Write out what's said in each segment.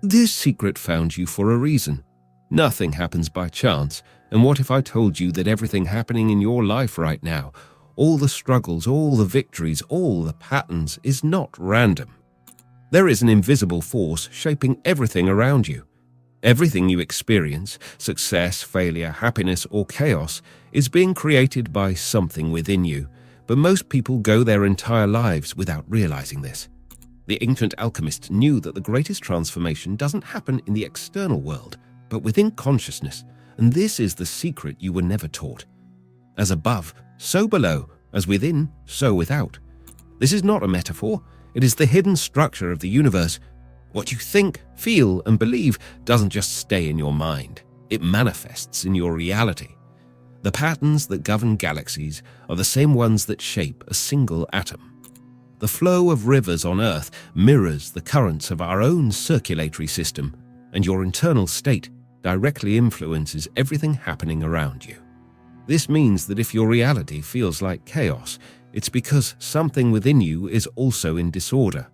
This secret found you for a reason. Nothing happens by chance, and what if I told you that everything happening in your life right now, all the struggles, all the victories, all the patterns, is not random? There is an invisible force shaping everything around you. Everything you experience, success, failure, happiness, or chaos, is being created by something within you, but most people go their entire lives without realizing this. The ancient alchemists knew that the greatest transformation doesn't happen in the external world, but within consciousness, and this is the secret you were never taught. As above, so below, as within, so without. This is not a metaphor, it is the hidden structure of the universe. What you think, feel, and believe doesn't just stay in your mind, it manifests in your reality. The patterns that govern galaxies are the same ones that shape a single atom. The flow of rivers on Earth mirrors the currents of our own circulatory system, and your internal state directly influences everything happening around you. This means that if your reality feels like chaos, it's because something within you is also in disorder.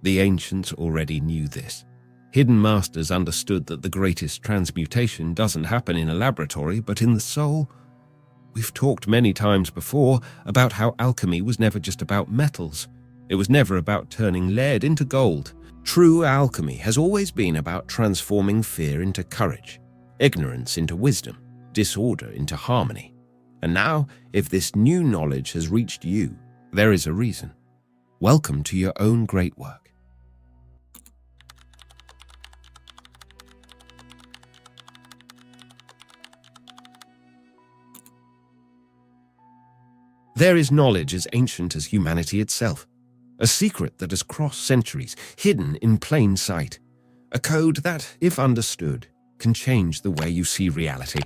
The ancients already knew this. Hidden masters understood that the greatest transmutation doesn't happen in a laboratory, but in the soul. We've talked many times before about how alchemy was never just about metals. It was never about turning lead into gold. True alchemy has always been about transforming fear into courage, ignorance into wisdom, disorder into harmony. And now, if this new knowledge has reached you, there is a reason. Welcome to your own great work. There is knowledge as ancient as humanity itself, a secret that has crossed centuries, hidden in plain sight, a code that, if understood, can change the way you see reality.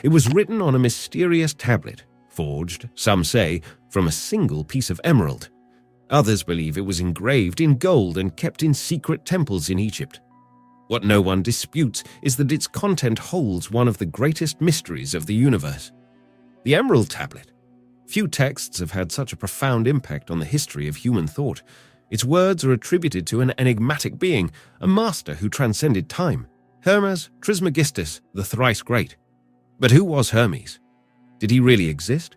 It was written on a mysterious tablet, forged, some say, from a single piece of emerald. Others believe it was engraved in gold and kept in secret temples in Egypt. What no one disputes is that its content holds one of the greatest mysteries of the universe. The Emerald Tablet. Few texts have had such a profound impact on the history of human thought. Its words are attributed to an enigmatic being, a master who transcended time, Hermes Trismegistus, the thrice great. But who was Hermes? Did he really exist?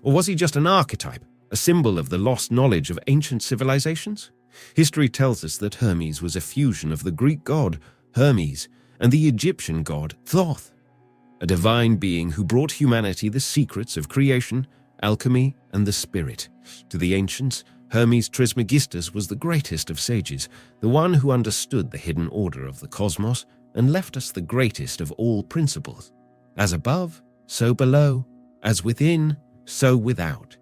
Or was he just an archetype, a symbol of the lost knowledge of ancient civilizations? History tells us that Hermes was a fusion of the Greek god, Hermes, and the Egyptian god, Thoth, a divine being who brought humanity the secrets of creation, alchemy, and the spirit. To the ancients, Hermes Trismegistus was the greatest of sages, the one who understood the hidden order of the cosmos and left us the greatest of all principles. As above, so below, as within, so without.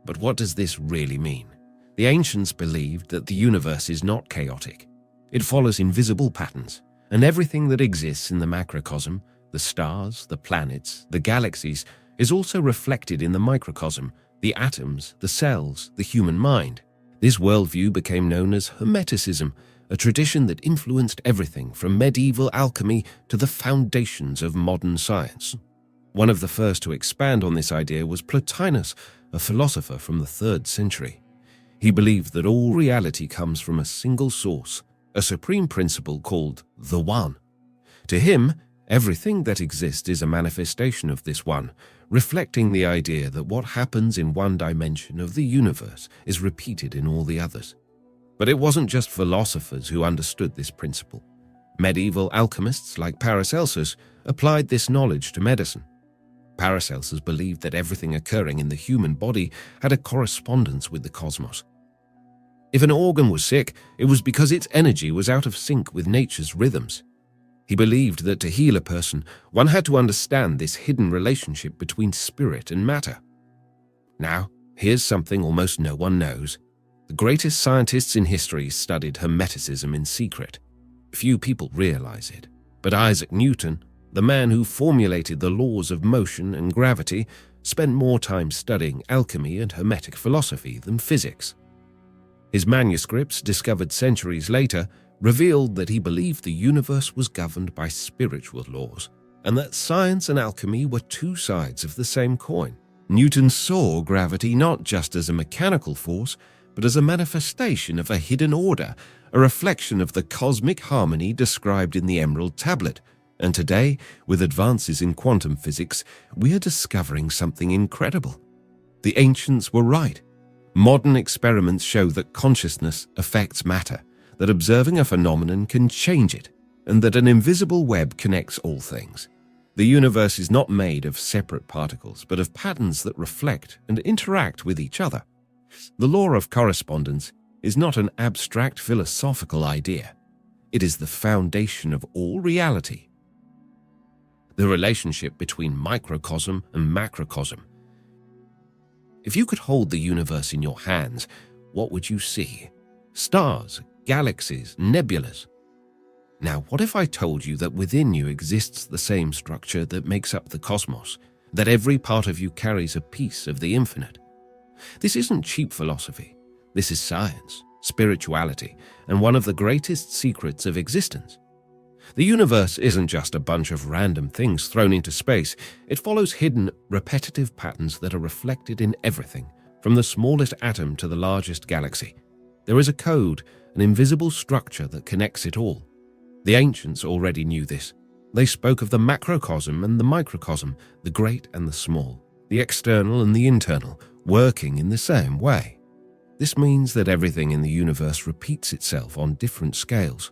But what does this really mean? The ancients believed that the universe is not chaotic. It follows invisible patterns, and everything that exists in the macrocosm, the stars, the planets, the galaxies, is also reflected in the microcosm, the atoms, the cells, the human mind. This worldview became known as Hermeticism, a tradition that influenced everything from medieval alchemy to the foundations of modern science. One of the first to expand on this idea was Plotinus, a philosopher from the 3rd century. He believed that all reality comes from a single source, a supreme principle called the One. To him, everything that exists is a manifestation of this One, reflecting the idea that what happens in one dimension of the universe is repeated in all the others. But it wasn't just philosophers who understood this principle. Medieval alchemists like Paracelsus applied this knowledge to medicine. Paracelsus believed that everything occurring in the human body had a correspondence with the cosmos. If an organ was sick, it was because its energy was out of sync with nature's rhythms. He believed that to heal a person, one had to understand this hidden relationship between spirit and matter. Now, here's something almost no one knows. The greatest scientists in history studied Hermeticism in secret. Few people realize it, but Isaac Newton, the man who formulated the laws of motion and gravity, spent more time studying alchemy and Hermetic philosophy than physics. His manuscripts, discovered centuries later, revealed that he believed the universe was governed by spiritual laws, and that science and alchemy were two sides of the same coin. Newton saw gravity not just as a mechanical force, but as a manifestation of a hidden order, a reflection of the cosmic harmony described in the Emerald Tablet. And today, with advances in quantum physics, we are discovering something incredible. The ancients were right. Modern experiments show that consciousness affects matter, that observing a phenomenon can change it, and that an invisible web connects all things. The universe is not made of separate particles, but of patterns that reflect and interact with each other. The law of correspondence is not an abstract philosophical idea. It is the foundation of all reality. The relationship between microcosm and macrocosm. If you could hold the universe in your hands, what would you see? Stars, galaxies, nebulas. Now, what if I told you that within you exists the same structure that makes up the cosmos, that every part of you carries a piece of the infinite? This isn't cheap philosophy. This is science, spirituality, and one of the greatest secrets of existence. The universe isn't just a bunch of random things thrown into space. It follows hidden, repetitive patterns that are reflected in everything, from the smallest atom to the largest galaxy. There is a code, an invisible structure that connects it all. The ancients already knew this. They spoke of the macrocosm and the microcosm, the great and the small, the external and the internal, working in the same way. This means that everything in the universe repeats itself on different scales.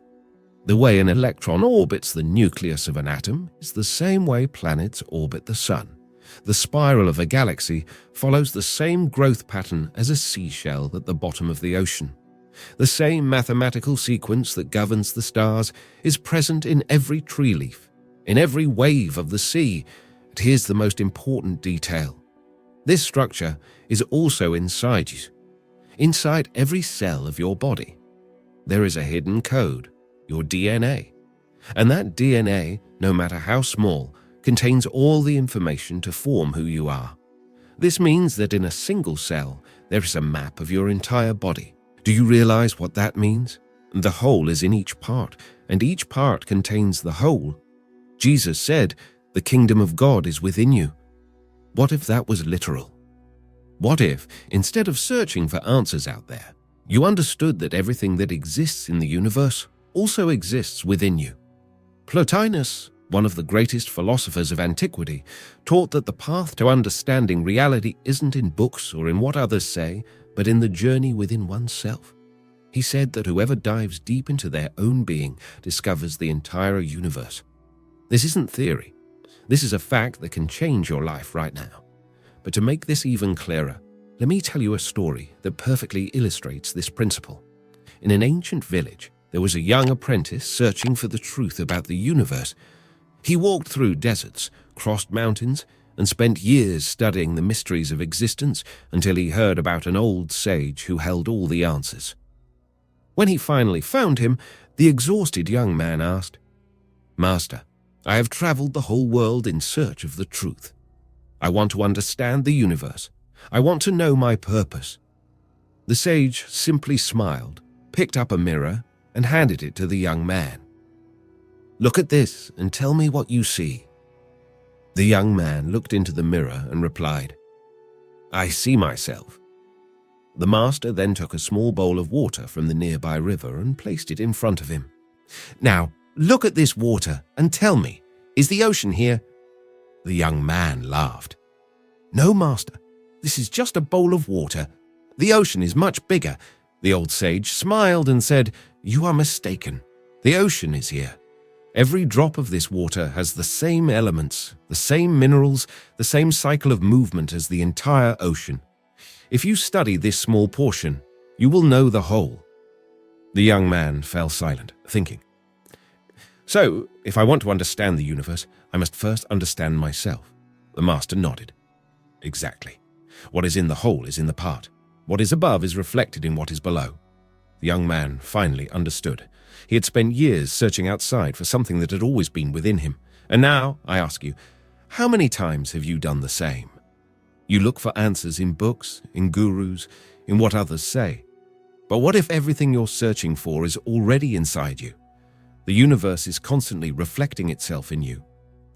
The way an electron orbits the nucleus of an atom is the same way planets orbit the sun. The spiral of a galaxy follows the same growth pattern as a seashell at the bottom of the ocean. The same mathematical sequence that governs the stars is present in every tree leaf, in every wave of the sea. And here's the most important detail. This structure is also inside you, inside every cell of your body. There is a hidden code, your DNA. And that DNA, no matter how small, contains all the information to form who you are. This means that in a single cell, there is a map of your entire body. Do you realize what that means? The whole is in each part, and each part contains the whole. Jesus said, "The kingdom of God is within you." What if that was literal? What if, instead of searching for answers out there, you understood that everything that exists in the universe also exists within you? Plotinus, one of the greatest philosophers of antiquity, taught that the path to understanding reality isn't in books or in what others say, but in the journey within oneself. He said that whoever dives deep into their own being discovers the entire universe. This isn't theory. This is a fact that can change your life right now. But to make this even clearer, let me tell you a story that perfectly illustrates this principle. In an ancient village, there was a young apprentice searching for the truth about the universe. He walked through deserts, crossed mountains, and spent years studying the mysteries of existence until he heard about an old sage who held all the answers. When he finally found him, the exhausted young man asked, "Master, I have traveled the whole world in search of the truth. I want to understand the universe. I want to know my purpose." The sage simply smiled, picked up a mirror, and handed it to the young man. "Look at this and tell me what you see." The young man looked into the mirror and replied, "I see myself." The master then took a small bowl of water from the nearby river and placed it in front of him. "Now, look at this water and tell me, is the ocean here?" The young man laughed. "No, master, this is just a bowl of water. The ocean is much bigger." The old sage smiled and said, "You are mistaken. The ocean is here. Every drop of this water has the same elements, the same minerals, the same cycle of movement as the entire ocean. If you study this small portion, you will know the whole." The young man fell silent, thinking. "So, if I want to understand the universe, I must first understand myself." The master nodded. "Exactly. What is in the whole is in the part. What is above is reflected in what is below." The young man finally understood. He had spent years searching outside for something that had always been within him. And now, I ask you, how many times have you done the same? You look for answers in books, in gurus, in what others say. But what if everything you're searching for is already inside you? The universe is constantly reflecting itself in you.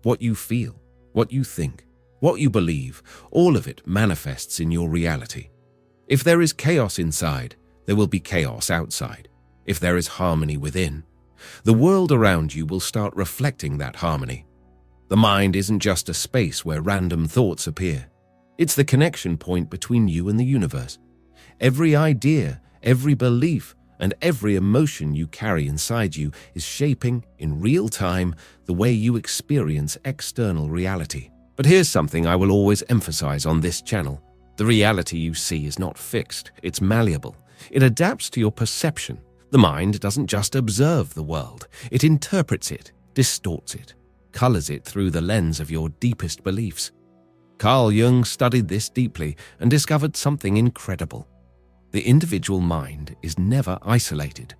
What you feel, what you think, what you believe, all of it manifests in your reality. If there is chaos inside, there will be chaos outside. If there is harmony within, the world around you will start reflecting that harmony. The mind isn't just a space where random thoughts appear. It's the connection point between you and the universe. Every idea, every belief, and every emotion you carry inside you is shaping, in real time, the way you experience external reality. But here's something I will always emphasize on this channel. The reality you see is not fixed, it's malleable. It adapts to your perception. The mind doesn't just observe the world, it interprets it, distorts it, colors it through the lens of your deepest beliefs. Carl Jung studied this deeply and discovered something incredible. The individual mind is never isolated.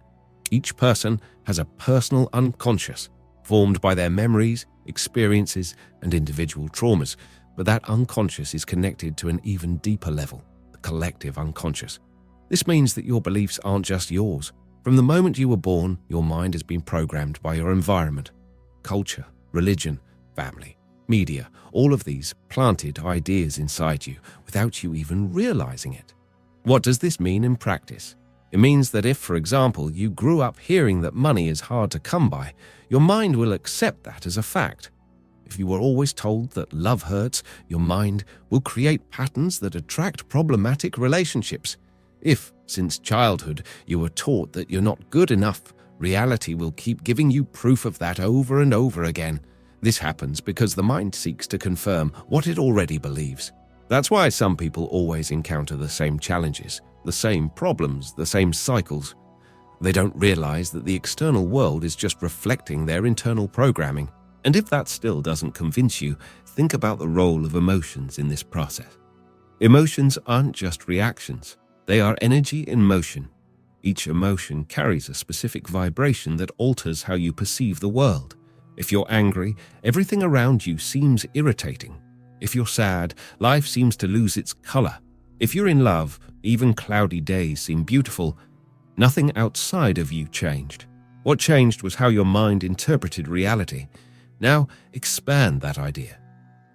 Each person has a personal unconscious, formed by their memories, experiences, and individual traumas, but that unconscious is connected to an even deeper level, the collective unconscious. This means that your beliefs aren't just yours. From the moment you were born, your mind has been programmed by your environment, culture, religion, family, media. All of these planted ideas inside you without you even realizing it. What does this mean in practice? It means that if, for example, you grew up hearing that money is hard to come by, your mind will accept that as a fact. If you were always told that love hurts, your mind will create patterns that attract problematic relationships. If, since childhood, you were taught that you're not good enough, reality will keep giving you proof of that over and over again. This happens because the mind seeks to confirm what it already believes. That's why some people always encounter the same challenges, the same problems, the same cycles. They don't realize that the external world is just reflecting their internal programming. And if that still doesn't convince you, think about the role of emotions in this process. Emotions aren't just reactions. They are energy in motion. Each emotion carries a specific vibration that alters how you perceive the world. If you're angry, everything around you seems irritating. If you're sad, life seems to lose its color. If you're in love, even cloudy days seem beautiful. Nothing outside of you changed. What changed was how your mind interpreted reality. Now, expand that idea.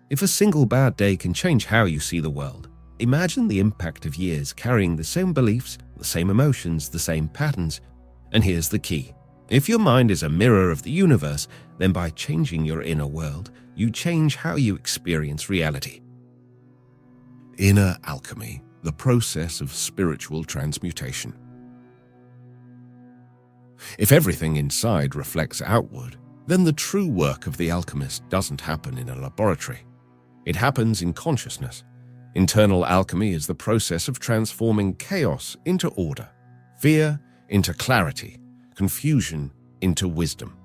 If a single bad day can change how you see the world, imagine the impact of years carrying the same beliefs, the same emotions, the same patterns. And here's the key. If your mind is a mirror of the universe, then by changing your inner world, you change how you experience reality. Inner alchemy, the process of spiritual transmutation. If everything inside reflects outward, then the true work of the alchemist doesn't happen in a laboratory. It happens in consciousness. Internal alchemy is the process of transforming chaos into order, fear into clarity, confusion into wisdom.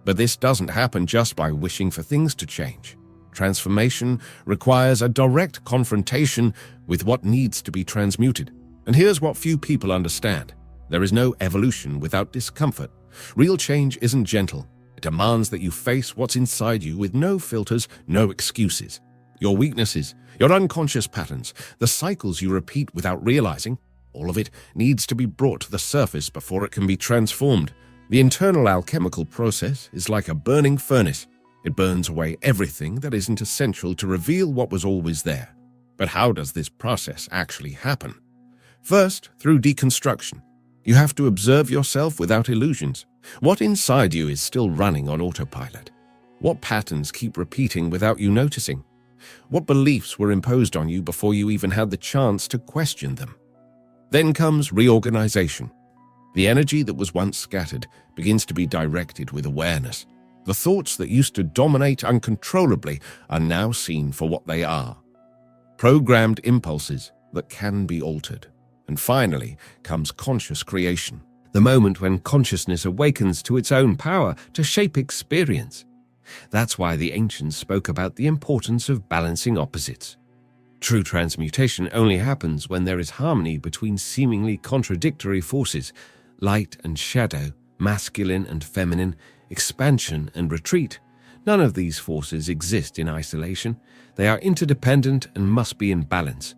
But this doesn't happen just by wishing for things to change. Transformation requires a direct confrontation with what needs to be transmuted. And here's what few people understand. There is no evolution without discomfort. Real change isn't gentle. It demands that you face what's inside you with no filters, no excuses. Your weaknesses, your unconscious patterns, the cycles you repeat without realizing, all of it needs to be brought to the surface before it can be transformed. The internal alchemical process is like a burning furnace. It burns away everything that isn't essential to reveal what was always there. But how does this process actually happen? First, through deconstruction. You have to observe yourself without illusions. What inside you is still running on autopilot? What patterns keep repeating without you noticing? What beliefs were imposed on you before you even had the chance to question them? Then comes reorganization. The energy that was once scattered begins to be directed with awareness. The thoughts that used to dominate uncontrollably are now seen for what they are. Programmed impulses that can be altered. And finally comes conscious creation, the moment when consciousness awakens to its own power to shape experience. That's why the ancients spoke about the importance of balancing opposites. True transmutation only happens when there is harmony between seemingly contradictory forces, light and shadow, masculine and feminine, expansion and retreat. None of these forces exist in isolation. They are interdependent and must be in balance.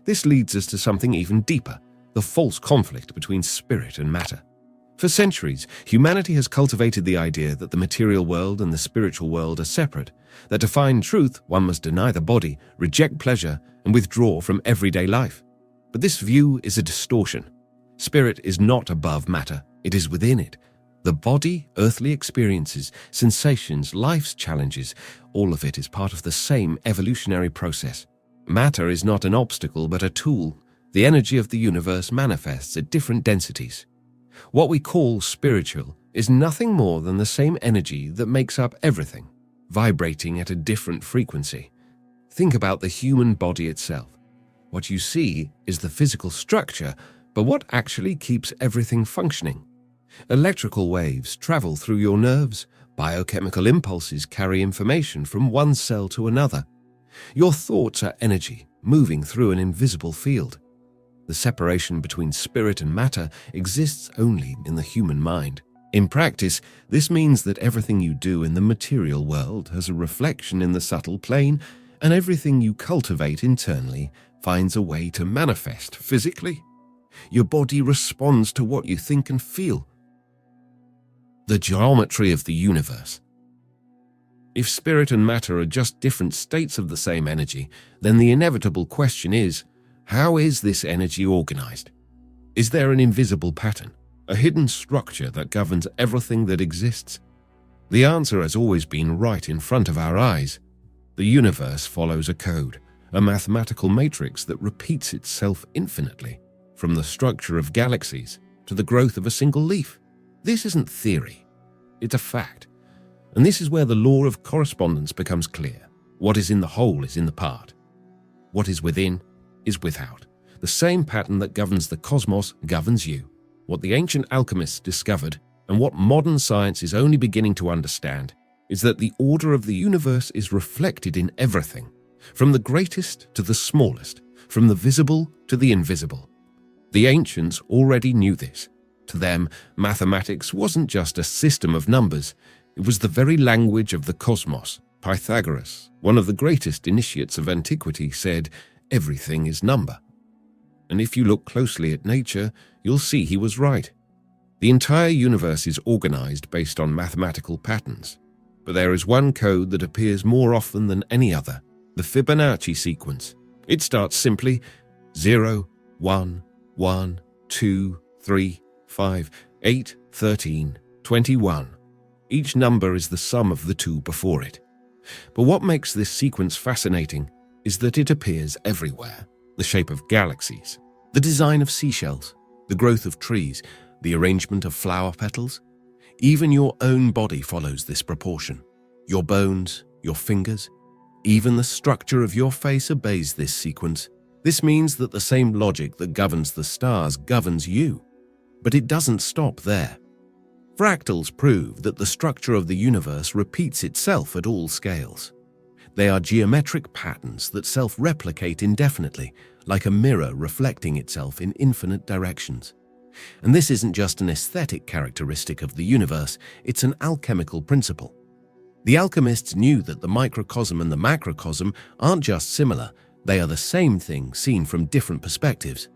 This leads us to something even deeper, the false conflict between spirit and matter. For centuries, humanity has cultivated the idea that the material world and the spiritual world are separate, that to find truth, one must deny the body, reject pleasure, and withdraw from everyday life. But this view is a distortion. Spirit is not above matter, it is within it. The body, earthly experiences, sensations, life's challenges, all of it is part of the same evolutionary process. Matter is not an obstacle but a tool. The energy of the universe manifests at different densities. What we call spiritual is nothing more than the same energy that makes up everything, vibrating at a different frequency. Think about the human body itself. What you see is the physical structure, but what actually keeps everything functioning? Electrical waves travel through your nerves. Biochemical impulses carry information from one cell to another. Your thoughts are energy moving through an invisible field. The separation between spirit and matter exists only in the human mind. In practice, this means that everything you do in the material world has a reflection in the subtle plane, and everything you cultivate internally finds a way to manifest physically. Your body responds to what you think and feel. The geometry of the universe. If spirit and matter are just different states of the same energy, then the inevitable question is, how is this energy organized? Is there an invisible pattern, a hidden structure that governs everything that exists? The answer has always been right in front of our eyes. The universe follows a code, a mathematical matrix that repeats itself infinitely, from the structure of galaxies to the growth of a single leaf. This isn't theory, it's a fact. And this is where the law of correspondence becomes clear. What is in the whole is in the part. What is within is without. The same pattern that governs the cosmos governs you. What the ancient alchemists discovered, and what modern science is only beginning to understand, is that the order of the universe is reflected in everything, from the greatest to the smallest, from the visible to the invisible. The ancients already knew this. To them, mathematics wasn't just a system of numbers, it was the very language of the cosmos. Pythagoras, one of the greatest initiates of antiquity, said, "Everything is number." And if you look closely at nature, you'll see he was right. The entire universe is organized based on mathematical patterns. But there is one code that appears more often than any other, the Fibonacci sequence. It starts simply 0, 1, 1, 2, 3, 5, 8, 13, 21. Each number is the sum of the two before it. But what makes this sequence fascinating is that it appears everywhere. The shape of galaxies, the design of seashells, the growth of trees, the arrangement of flower petals. Even your own body follows this proportion. Your bones, your fingers, even the structure of your face obeys this sequence. This means that the same logic that governs the stars governs you. But it doesn't stop there. Fractals prove that the structure of the universe repeats itself at all scales. They are geometric patterns that self-replicate indefinitely, like a mirror reflecting itself in infinite directions. And this isn't just an aesthetic characteristic of the universe, it's an alchemical principle. The alchemists knew that the microcosm and the macrocosm aren't just similar, they are the same thing seen from different perspectives.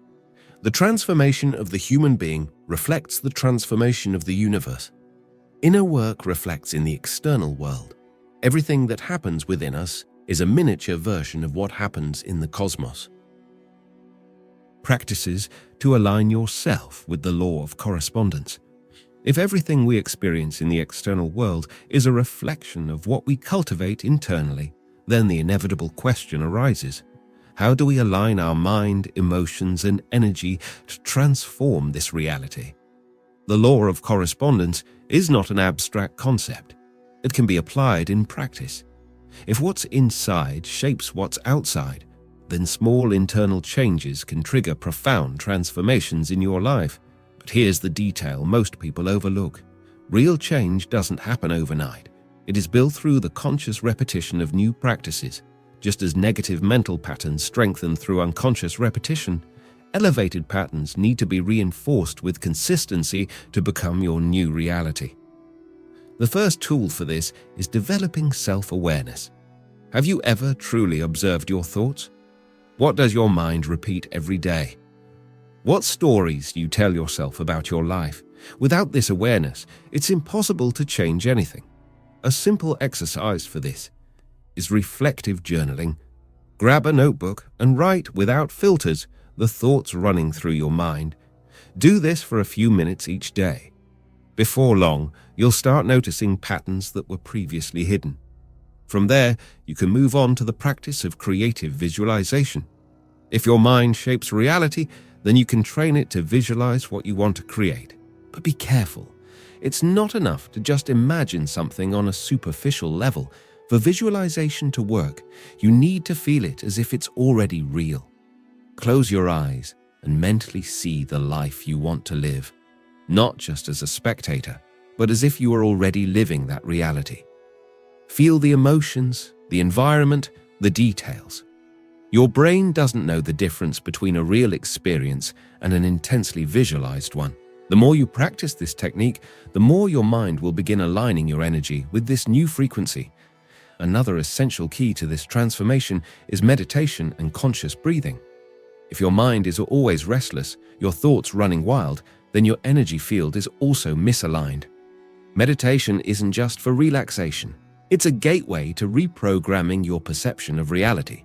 The transformation of the human being reflects the transformation of the universe. Inner work reflects in the external world. Everything that happens within us is a miniature version of what happens in the cosmos. Practices to align yourself with the law of correspondence. If everything we experience in the external world is a reflection of what we cultivate internally, then the inevitable question arises. How do we align our mind, emotions, and energy to transform this reality? The law of correspondence is not an abstract concept. It can be applied in practice. If what's inside shapes what's outside, then small internal changes can trigger profound transformations in your life. But here's the detail most people overlook. Real change doesn't happen overnight. It is built through the conscious repetition of new practices. Just as negative mental patterns strengthen through unconscious repetition, elevated patterns need to be reinforced with consistency to become your new reality. The first tool for this is developing self-awareness. Have you ever truly observed your thoughts? What does your mind repeat every day? What stories do you tell yourself about your life? Without this awareness, it's impossible to change anything. A simple exercise for this is reflective journaling. Grab a notebook and write without filters the thoughts running through your mind. Do this for a few minutes each day. Before long, you'll start noticing patterns that were previously hidden. From there, you can move on to the practice of creative visualization. If your mind shapes reality, then you can train it to visualize what you want to create. But be careful. It's not enough to just imagine something on a superficial level. For visualization to work, you need to feel it as if it's already real. Close your eyes and mentally see the life you want to live, not just as a spectator, but as if you are already living that reality. Feel the emotions, the environment, the details. Your brain doesn't know the difference between a real experience and an intensely visualized one. The more you practice this technique, the more your mind will begin aligning your energy with this new frequency. Another essential key to this transformation is meditation and conscious breathing. If your mind is always restless, your thoughts running wild, then your energy field is also misaligned. Meditation isn't just for relaxation. It's a gateway to reprogramming your perception of reality.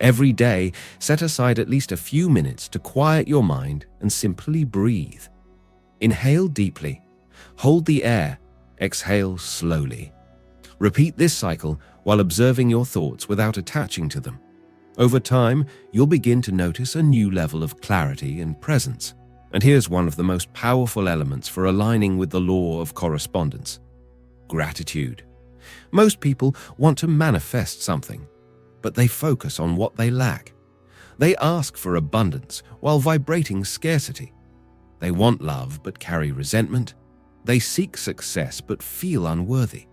Every day, set aside at least a few minutes to quiet your mind and simply breathe. Inhale deeply, hold the air, exhale slowly. Repeat this cycle while observing your thoughts without attaching to them. Over time, you'll begin to notice a new level of clarity and presence. And here's one of the most powerful elements for aligning with the law of correspondence: gratitude. Most people want to manifest something, but they focus on what they lack. They ask for abundance while vibrating scarcity. They want love but carry resentment. They seek success but feel unworthy.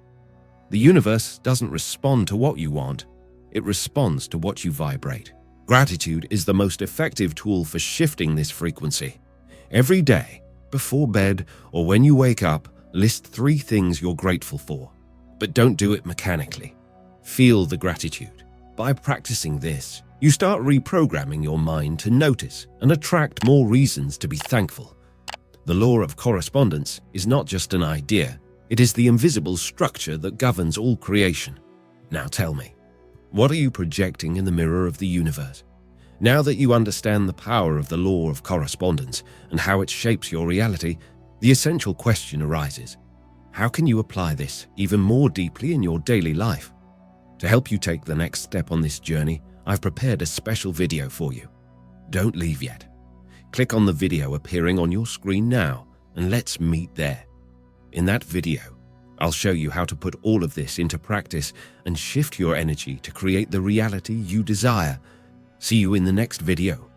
The universe doesn't respond to what you want. It responds to what you vibrate. Gratitude is the most effective tool for shifting this frequency. Every day, before bed or when you wake up, list 3 things you're grateful for. But don't do it mechanically. Feel the gratitude. By practicing this, you start reprogramming your mind to notice and attract more reasons to be thankful. The law of correspondence is not just an idea. It is the invisible structure that governs all creation. Now tell me, what are you projecting in the mirror of the universe? Now that you understand the power of the law of correspondence and how it shapes your reality, the essential question arises: how can you apply this even more deeply in your daily life? To help you take the next step on this journey, I've prepared a special video for you. Don't leave yet. Click on the video appearing on your screen now, and let's meet there. In that video, I'll show you how to put all of this into practice and shift your energy to create the reality you desire. See you in the next video.